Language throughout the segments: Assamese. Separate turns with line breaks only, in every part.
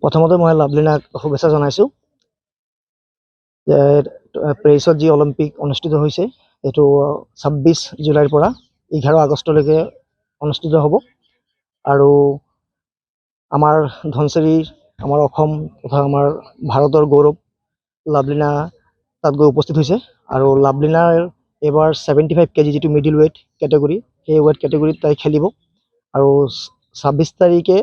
প্ৰথমতে মই লাভলীনাক শুভেচ্ছা জনাইছোঁ যে পেৰিছত যি অলিম্পিক অনুষ্ঠিত হৈছে এইটো 26 জুলাইৰ পৰা 11 আগষ্টলৈকে অনুষ্ঠিত হ'ব আৰু আমাৰ ধনচিৰি আমাৰ অসম তথা আমাৰ ভাৰতৰ গৌৰৱ লাভলীনা তাত গৈ উপস্থিত হৈছে আৰু লাভলীনাৰ এবাৰ 75 কেজি যিটো মিডিল ৱেইট কেটেগৰী সেই ৱেইট কেটেগৰীত তাই খেলিব আৰু 26 তাৰিখে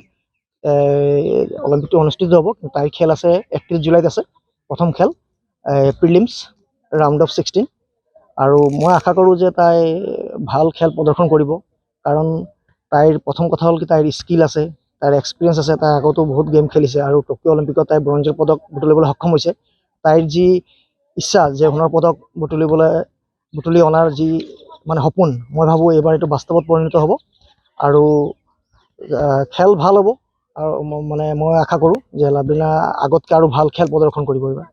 অলিম্পিকটো অনুষ্ঠিত হ'ব। তাইৰ খেল আছে 31 জুলাইত আছে প্ৰথম খেল প্ৰিলিমছ ৰাউণ্ড অফ 16 আৰু মই আশা কৰোঁ যে তাই ভাল খেল প্ৰদৰ্শন কৰিব কাৰণ তাইৰ প্ৰথম কথা হ'ল কি তাইৰ স্কিল আছে, তাইৰ এক্সপিৰিয়েঞ্চ আছে, তাই আগতো বহুত গেম খেলিছে আৰু টকিঅ' অলিম্পিকত তাই ব্ৰঞ্জৰ পদক বুটলিবলৈ সক্ষম হৈছে। তাইৰ যি ইচ্ছা যে সোণৰ পদক বুটলি অনাৰ যি মানে সপোন মই ভাবোঁ এইবাৰ এইটো বাস্তৱত পৰিণত হ'ব আৰু খেল ভাল হ'ব আৰু মানে মই আশা কৰোঁ যে লাভলীনা আগতকৈ আৰু ভাল খেল প্ৰদৰ্শন কৰিব এইবাৰ।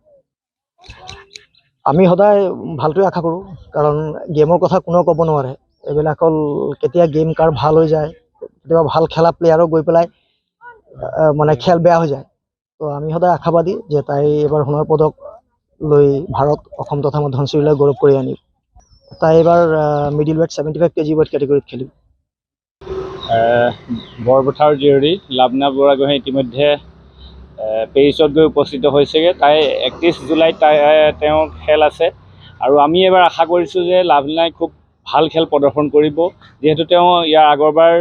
আমি সদায় ভালটোৱে আশা কৰোঁ কাৰণ গেমৰ কথা কোনেও ক'ব নোৱাৰে। এইবিলাক হ'ল কেতিয়া গেম কাৰ ভাল হৈ যায়, কেতিয়াবা ভাল খেলা প্লেয়াৰো গৈ পেলাই মানে খেল বেয়া হৈ যায়। তো আমি সদায় আশাবাদী যে তাই এইবাৰ সোণৰ পদক লৈ ভাৰত অসম তথা আমাৰ ধনচিৰিলৈ গৌৰৱ কৰি আনিব। তাই এইবাৰ মিডিল ৱেইট 75 কেজি ৱেইট কেটেগৰীত খেলিব।
বৰপথাৰ জীয়ৰী লাভলীনা বৰগোহাঁই ইতিমধ্যে পেৰিছত গৈ উপস্থিত হৈছেগৈ। তাই 31 জুলাইত তেওঁৰ খেল আছে আৰু আমি এবাৰ আশা কৰিছোঁ যে লাভলীনাই খুব ভাল খেল প্ৰদৰ্শন কৰিব যিহেতু তেওঁ ইয়াৰ আগৰবাৰ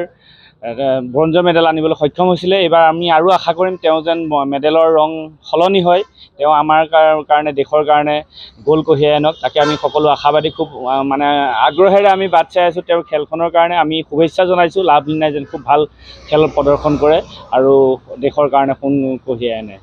ব্ৰঞ্জৰ মেডেল আনিবলৈ সক্ষম হৈছিলে। এইবাৰ আমি আৰু আশা কৰিম তেওঁ যেন মেডেলৰ ৰং সলনি হয়, তেওঁ আমাৰ কাৰণে দেশৰ কাৰণে গ'ল কঢ়িয়াই আনক, তাকে আমি সকলো আশাবাদী খুব মানে আগ্ৰহেৰে আমি বাট চাই আছোঁ তেওঁৰ খেলখনৰ কাৰণে। আমি শুভেচ্ছা জনাইছোঁ লাভলীনাই যেন খুব ভাল খেল প্ৰদৰ্শন কৰে আৰু দেশৰ কাৰণে সোণ কঢ়িয়াই আনে।